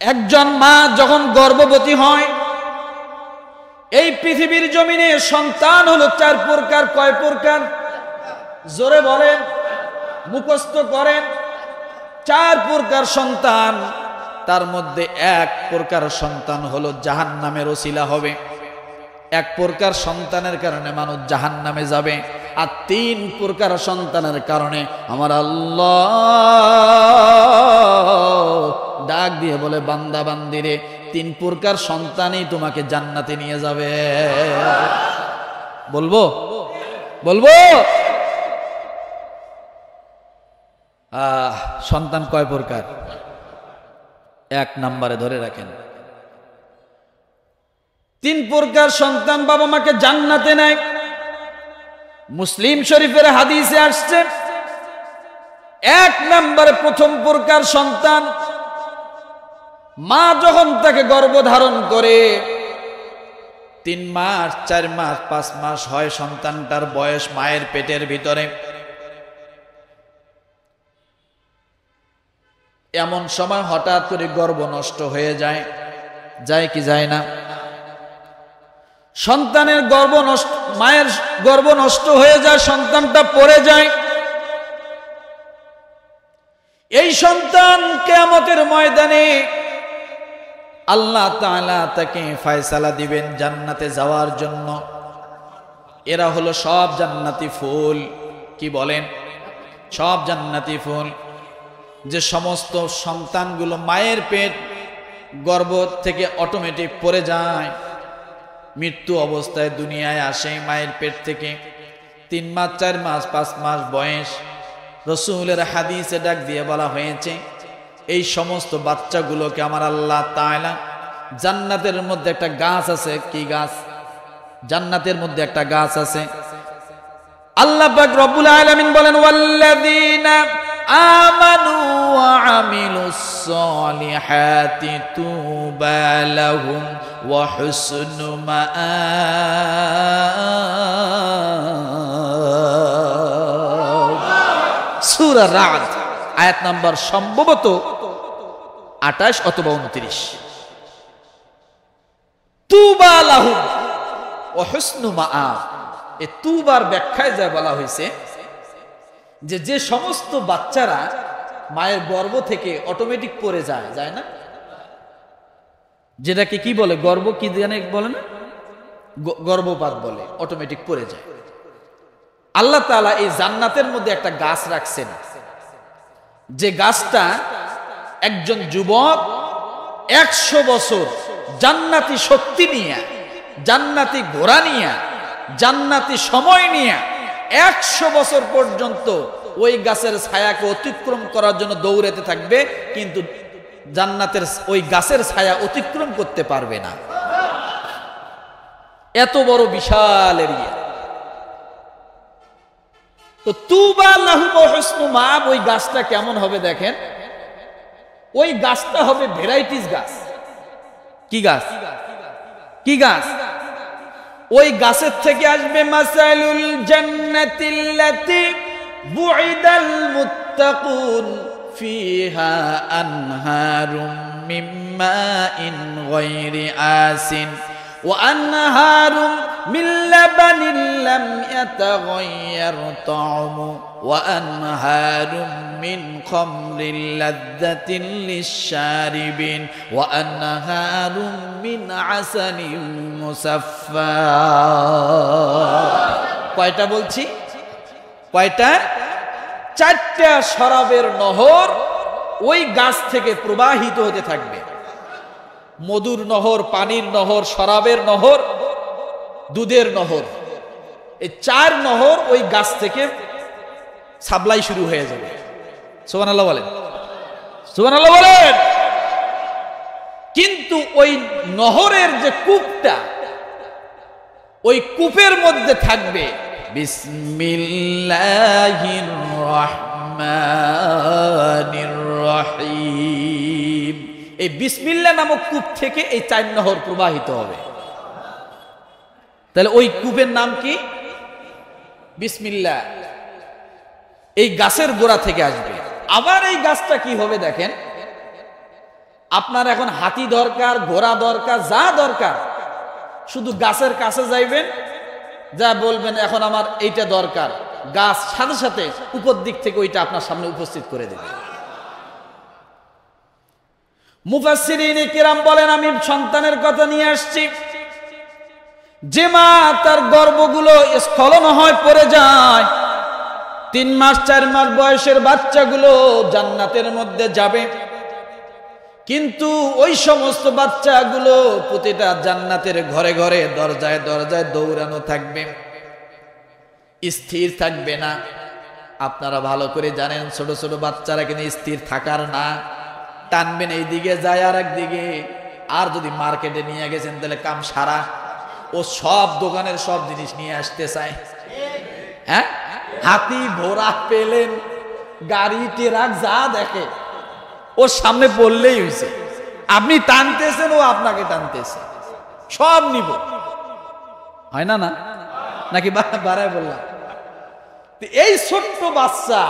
একজন মা যখন গর্ভবতী হয়, এই পৃথিবীর জমিনে সন্তান হলো 4 প্রকার। কয় প্রকার? জোরে বলেন, মুখস্থ করেন। 4 প্রকার সন্তান। তার মধ্যে 1 প্রকার সন্তান হলো জাহান্নামের ওসিলা হবে। 1 প্রকার সন্তানের কারণে মানুষ জাহান্নামে যাবে। আর 3 প্রকার সন্তানের কারণে আমার আল্লাহ ডাক দিয়ে বলে, বান্দা বান্দিরে, 3 প্রকার সন্তানই তোমাকে জান্নাতে নিয়ে যাবে। বলবো বলবো সন্তান কয় প্রকার? 1 নম্বরে ধরে রাখেন, 3 প্রকার সন্তান বাবা মাকে জান্নাতে নেয়। মুসলিম শরীফের হাদিসে আসছে, 1 নম্বরে প্রথম প্রকার সন্তান, মা যখন তাকে গর্ভধারণ করে 3 মাস 4 মাস 5 মাস হয় সন্তানটার বয়স মায়ের পেটের ভিতরে, এমন সময় হঠাৎ করে গর্ভ নষ্ট হয়ে যায়। যায় কি যায় না? সন্তানের গর্ভ নষ্ট, মায়ের গর্ভ নষ্ট হয়ে যায়, সন্তানটা পড়ে যায়। এই সন্তান কিয়ামতের ময়দানে আল্লাহ তাআলা তাকে ফয়সালা দিবেন জান্নাতে যাওয়ার জন্য। এরা হলো সব জান্নাতি ফুল। কি বলেন? সব জান্নাতি ফুল। যে সমস্ত সন্তানগুলো মায়ের পেট গর্ভ থেকে অটোমেটিক পড়ে যায়, মৃত্যু অবস্থায় দুনিয়ায় আসে মায়ের পেট থেকে, 3 মাস 4 মাস 5 মাস বয়স, রাসূলের হাদিসে ডাক দিয়ে বলা হয়েছে, এই সমস্ত বাচ্চাগুলোকে আমার আল্লাহ তাআলা জান্নাতের মধ্যে একটা গাছ আছে। কি গাছ? জান্নাতের মধ্যে একটা গাছ আছে। আল্লাহ পাক রব্বুল আলামিন বলেন, ওয়াল্লাযীনা আমানু ওয়া আমিলুস সলিহাতি তুবা লাহুম ওয়া হুসনু মাআব। সূরা রাদ আয়াত নাম্বার সম্ভবত 28 অথবা 29। তুবা লাহুম ওয়া হুসনু মাআব। এই তুবার ব্যাখ্যায় যা বলা হয়েছে যে যে সমস্ত বাচ্চারা মায়ের গর্ভ থেকে অটোমেটিক পড়ে যায়, যায় না, যেটাকে কি বলে, গর্ভ কি জানে বলে না, গর্ভপাত বলে, অটোমেটিক পড়ে যায়। আল্লাহ তাআলা এই জান্নাতের মধ্যে একটা গাছ রাখছেন, যে গাছটা একজন যুবক 100 বছর জান্নাতি শক্তি নিয়ে, জান্নাতি ঘোড়া নিয়ে, জান্নাতি সময় নিয়ে 100 বছর পর্যন্ত ওই গাছের ছায়াকে অতিক্রম করার জন্য দৌড়াতে থাকবে, কিন্তু জান্নাতের ওই গাছের ছায়া অতিক্রম করতে পারবে না। এত বড় বিশাল এরিয়া। তো তুবা লাহুম ওয়া হুসনু মাআব, ওই গাছটা কেমন হবে দেখেন। ওই গাছটা হবে ভ্যারাইটিস গাছ। কি গাছ? কি গাছ? ওই গাছের থেকে আসবে মাসালুল জান্নাতিল্লাতী বুইদাল মুত্তাকুন ফিহা আনহারুম মিন মাইন গায়রি আসিন ওয়া আনহারুম মিন লাবানিন লাম ইয়াতাগায়্যার তা'মু ওয়া আনহারুম মিন খামরিন লাযযাতিন লিশ-শারিবিন ওয়া আনহারুম মিন আসালিন মুসাফফা। কয়টা বলছি? কয়টা? 4টা শরাবের নহর ওই গাছ থেকে প্রবাহিত হতে থাকবে। মধুর নহর, পানির নহর, শরাবের নহর, দুধের নহর, এই 4 নহর ওই গাছ থেকে সাপ্লাই শুরু হয়ে যাবে। সুবহানাল্লাহ বলেন, সুবহানাল্লাহ বলেন। কিন্তু ওই নহরের যে কূপটা, ওই কূপের মধ্যে থাকবে বিসমিল্লাহির রহমানির রহিম। এই বিসমিল্লাহ নামক কূপ থেকে এই 4 নহর প্রবাহিত হবে। তাহলে ওই কূপের নাম কি? বিসমিল্লাহ। এই গাছের গোড়া থেকে আসবে। আবার এই গাছটা কি হবে দেখেন, আপনার এখন হাতি দরকার, ঘোড়া দরকার, যা দরকার, শুধু গাছের কাছে যাইবেন, যা বলবেন এখন আমার এইটা দরকার, গাছ সাথে সাথে উপর দিক থেকে ওইটা আপনার সামনে উপস্থিত করে দেবে। মুফাসসিরিন কিরাম বলেন, আমি সন্তানের কথা নিয়ে আসছি, যে মা তার গর্ভগুলো স্খলন হয়, পড়ে যায়, 3 মাস 4 মাস বয়সের বাচ্চাগুলো জান্নাতের মধ্যে যাবে, কিন্তু ওই সমস্ত বাচ্চাগুলো প্রতিটা জান্নাতের ঘরে ঘরে দরজায় দরজায় দৌড়ানো থাকবে, স্থির থাকবে না। আপনারা ভালো করে জানেন ছোট ছোট বাচ্চারা কিন্তু স্থির থাকার না, টানবেন এইদিকে যায় আর একদিকে। আর যদি মার্কেটে নিয়ে গেছেন তাহলে কাম সারা, ও সব দোকানের সব জিনিস নিয়ে আসতে চায়। হ্যাঁ, হাতি ঘোড়া পেলেন গাড়ি ট্রাক যা দেখে ওর সামনে পড়লেই হয়েছে, আপনি টানতেছেন ও আপনাকে টানতেছে, সব নিব, হয় না? না নাকি বাড়ায় বললাম? এই ছোট্ট বাচ্চা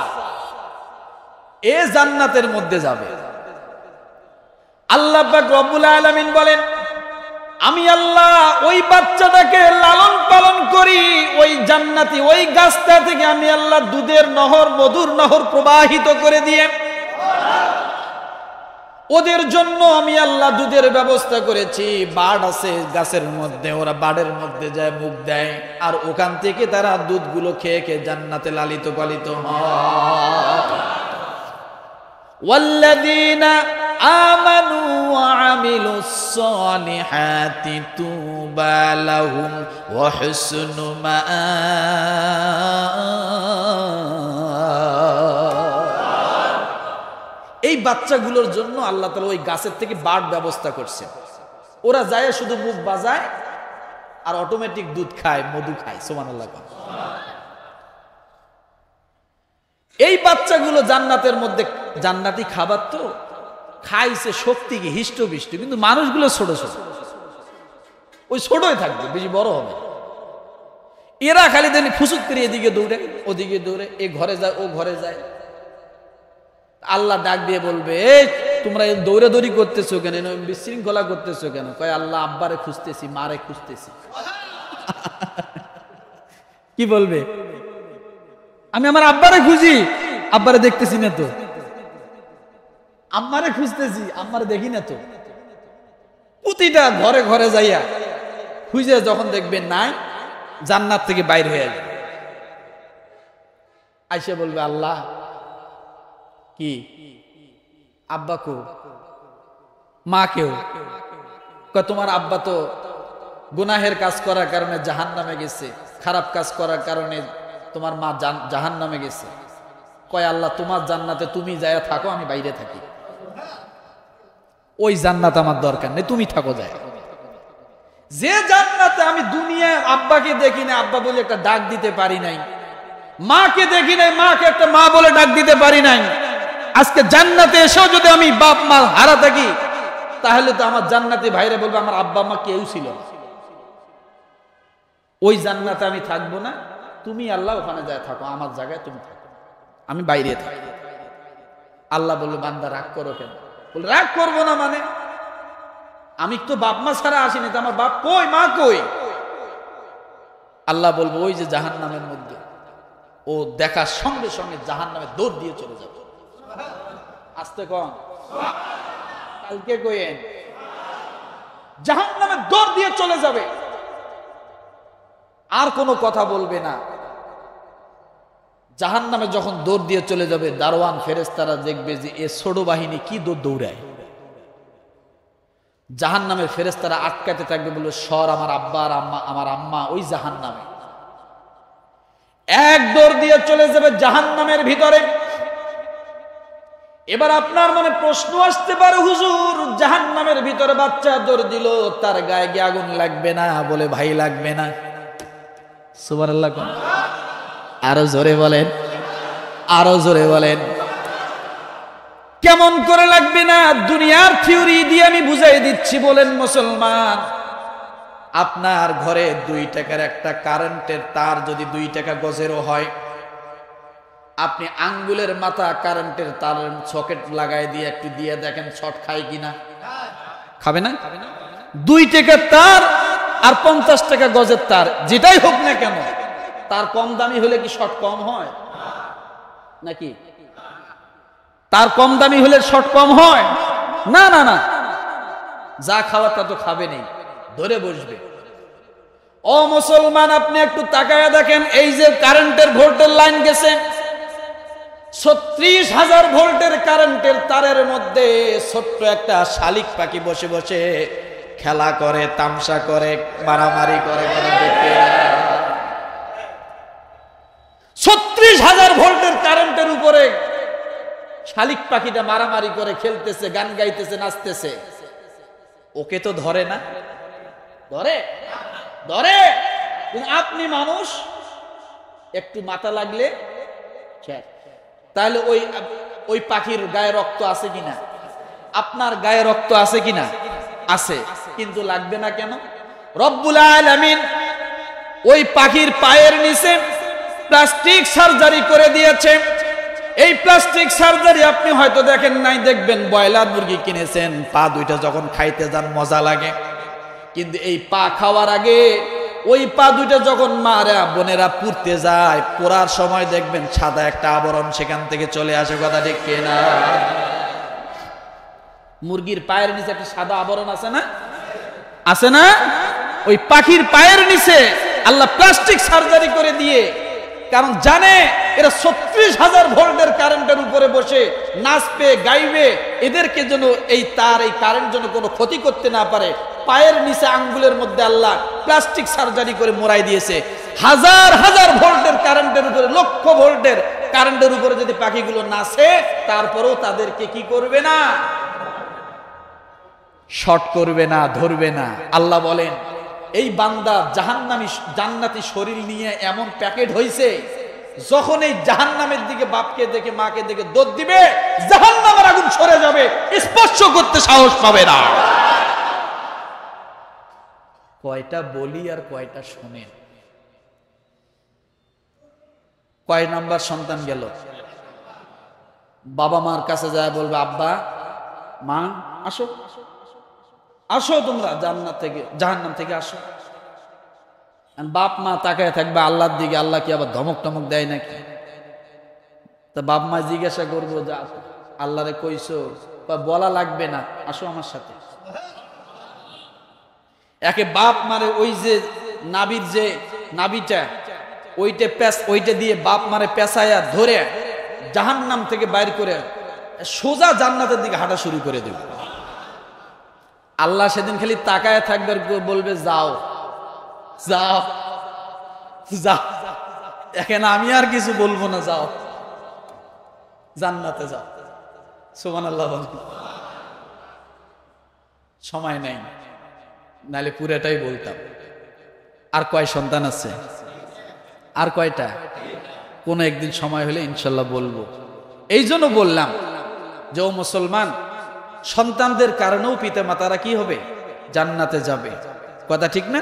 এ জান্নাতের মধ্যে যাবে। আল্লাহ পাক রব্বুল আলামিন বলেন, আমি আল্লাহ ওই বাচ্চাটাকে লালন পালন করি, ওই জান্নাতি ওই গাছটা থেকে আমি আল্লাহ দুধের নহর, মধুর নহর প্রবাহিত করে দিয়ে ওদের জন্য আমি আল্লাহ দুধের ব্যবস্থা করেছি। বাড় আছে গাছের মধ্যে, ওরা বাড়ের মধ্যে যায় মুখ দেয়, আর ওখান থেকে তারা দুধগুলো খেয়ে খেয়ে জান্নাতে লালিত পালিত হয়। ওয়াল্লাযীনা আমানু ওয়া আমিলুস সালিহাতি তুবা লাহুম ওয়া হুসনু মাআব। এই বাচ্চাগুলোর জন্য আল্লাহ তাআলা ওই গাছের থেকে বাড় ব্যবস্থা করছেন, ওরা যায় শুধু মুখ বাজায় আর অটোমেটিক দুধ খায়, মধু খায়। সুবহানাল্লাহ। এই বাচ্চাগুলো জান্নাতের মধ্যে জান্নাতি খাবার তো খাইছে, শক্তি কি হিষ্টপিষ্ট, কিন্তু মানুষগুলো ছোট ছোট, ওই ছোটই থাকবে, বেশি বড় হবে। এরা খালি দেন ফুসুক করে এদিকে দৌড়ে ওদিকে দৌড়ে, এ ঘরে যায় ও ঘরে যায়। আল্লাহ ডাক দিয়ে বলবে, এই তোমরা দৌড়াদৌড়ি করতেছো কেন, বিশৃঙ্খলা করতেছো কেন? কয় আল্লাহ আব্বারে খুঁজতেছি, মারে খুঁজতেছি। কি বলবে? আমি আমার আব্বারে খুঁজি, আব্বারে দেখতেছি না তো। আম্মারে খুঁজতেছি, আম্মারে দেখি না তো। প্রতিটা ঘরে ঘরে যাইয়া খুঁজে যখন দেখবেন নাই, জান্নাত থেকে বাইর হয়ে যাবে। আইসা বলবে, আল্লাহ কি আব্বা কো, মা কেউ? তোমার আব্বা তো গুনাহের কাজ করার কারণে জাহান্নামে গেছে, খারাপ কাজ করার কারণে তোমার মা জাহান্নামে গেছে। কয় আল্লাহ তোমার জান্নাতে তুমি যায় থাকো, আমি বাইরে থাকি, ওই জান্নাত আমার দরকার নেই, তুমি থাকো যায়। যে জান্নাতে আমি দুনিয়ায় আব্বাকে দেখি না আব্বা বলে একটা ডাক দিতে পারি নাই, মাকে দেখি নাই মাকে একটা মা বলে ডাক দিতে পারি নাই, আজকে জান্নাতে এসেও যদি আমি বাপ মা হারা থাকি, তাহলে তো আমার জান্নাতি ভাইরা বলবে আমার আব্বা মা কেউ ছিল না, ওই জান্নাতে আমি থাকবো না, তুমি আল্লাহ ওখানে যায় থাকো, আমার জায়গায় তুমি থাকো, আমি বাইরে থাকি। আল্লাহ বললো, বান্দা রাগ করো কেন? বলে রাগ করবো না মানে, আমি তো বাপ মা ছাড়া আসিনি, তো আমার বাপ কই, মা কই? আল্লাহ বলবো, ওই যে জাহান্নামের মধ্যে, ও দেখার সঙ্গে সঙ্গে জাহান্নামে দৌড় দিয়ে চলে যাবে। আসতে কন, কালকে কইেন, জাহান্নামে দৌড় দিয়ে চলে যাবে, আর কোনো কথা বলবে না। জাহান্নামে যখন দৌড় দিয়ে চলে যাবে, দারোয়ান ফেরেশতারা দেখবে যে এ ছোট বাহিনী কি দৌড়ায়। জাহান্নামের ফেরেশতারা আটকাতে থাকবে, বলে সর, আমার আব্বা আর আম্মা, আমার আম্মা ওই জাহান্নামে। এক দৌড় দিয়ে চলে যাবে জাহান্নামের ভিতরে। এবার আপনার মনে প্রশ্ন আসতে পারে, হুজুর জাহান্নামের ভিতরে বাচ্চা দৌড় দিল, তার গায়ে কি আগুন লাগবে না? বলে ভাই লাগবে না। সুবহানাল্লাহ। আরো জোরে বলেন, আরো জোরে বলেন। কেমন করে লাগবে না? দুনিয়ার থিওরি দিয়ে আমি বুঝাই দিচ্ছি। বলেন মুসলমান, আপনার ঘরে 2 টাকার একটা কারেন্টের তার যদি 2 টাকা গজেরও হয়, আপনি আঙ্গুলের মাথা কারেন্টের তারের সকেট লাগাই দিয়ে একটু দিয়ে দেখেন শর্ট খায় কিনা, খাবে না? 2 টাকার তার আর 50 টাকা গজের তার যেটাই হোক না কেন, তার কম দামি হলে কি শর্ট কম হয় নাকি? তার কম দামি হলে শর্ট কম হয় না? না না, যা খাওয়া তা তো খাবে নেই, ধরে বসবে। ও মুসলমান, আপনি একটু তাকায়া দেখেন, এই যে কারেন্টের ভোল্টের লাইন গেছে, 36,000 ভোল্টের কারেন্টের তারের মধ্যে ছোট্ট একটা শালিক পাখি বসে বসে খেলা করে, তামসা করে, মারামারি করে। 36,000 ভোল্টের কারেন্টের উপরে শালিক পাখিটা মারামারি করে, খেলতেছে, গান গাইতেছে, নাচতেছে। ওকে তো ধরে না? ধরে? ধরে। আপনি মানুষ, একটু মাথা লাগলে তাহলে ওই পাখির গায়ে রক্ত আছে কিনা? আপনার গায়ে রক্ত আছে কিনা? আছে, কিন্তু লাগবে না কেন? রব্বুল আলামিন ওই পাখির পায়ের নিচে প্লাস্টিক সার্জারি করে দিয়েছে। এই প্লাস্টিক সার্জারি আপনি হয়তো দেখেন নাই, দেখবেন ব্রয়লার মুরগি কিনেছেন, পা দুইটা যখন খাইতে যান মজা লাগে, কিন্তু এই পা খাওয়ার আগে ওই পা দুইটা যখন মারা বোনেরা পুড়তে যায়, পোড়ার সময় দেখবেন সাদা একটা আবরণ সেখান থেকে চলে আসে। কথা ঠিক কিনা? মুরগির পায়ের নিচে একটা সাদা আবরণ আছে না? আছে না? ওই পাখির পায়ের নিচে আল্লাহ প্লাস্টিক সার্জারি করে দিয়ে, কারণ জানে এরা 36,000 ভোল্টের কারেন্টের উপরে বসে নাচবে, গাইবে, এদেরকে যেন এই তার, এই কারেন্ট যেন কোনো ক্ষতি করতে না পারে। পায়ের নিচে আঙ্গুলের মধ্যে আল্লাহ প্লাস্টিক সার্জারি করে মোড়াই দিয়েছে। 1000 ভোল্টের কারেন্টের উপরে, লক্ষ ভোল্টের কারেন্টের উপরে যদি পাখিগুলো নাচে, তারপরেও তাদেরকে কি করবে না? শর্ট করবে না, ধরবে না। আল্লাহ বলেন, এই বান্দা জাহান্নামী জান্নাতি শরীর নিয়ে এমন প্যাকেট হইছে, যখন এই জাহান্নামের দিকে বাপকে দেখে, মাকে দেখে দৌড় দিবে, জাহান্নামের আগুন সরে যাবে, স্পর্শ করতে সাহস পাবে না। কয়টা বলি আর কয়টা শোনেন? কয় নাম্বার সন্তান গেল? বাবা মার কাছে যায় বলবে, আব্বা মা আসো, আসো তোমরা জান্নাত থেকে, জাহান্নাম থেকে আসো। বাপ মা তাকায় থাকবে আল্লাহর দিকে, আল্লাহ কি আবার ধমক টমক দেয় নাকি? তা বাপ মা জিজ্ঞাসা করবো, যা আল্লাহরে কইছো? বলা লাগবে না, আসো আমার সাথে। একে বাপ মারে, ওই যে নাবির যে নাবিটা, ওইটা দিয়ে বাপ মারে পেঁচায়া ধরে জাহান্নাম থেকে বাইর করে সোজা জান্নাতের দিকে হাঁটা শুরু করে দেবে। আল্লাহ সেদিন খালি তাকায় থাকবে, বলবে যাও যাও যাও, এখানে আমি আর কিছু বলবো না, যাও জান্নাতে যাও। সুবহানাল্লাহ। সময় নাই, নালে পুরাটাই বলতাম। আর কয় সন্তান আছে? আর কয়টা? কোন একদিন সময় হলে ইনশাল্লাহ বলবো। এই জন্য বললাম যে ও মুসলমান, সন্তানদের কারণেও পিতা মাতারা কি হবে? জান্নাতে যাবে। কথা ঠিক না?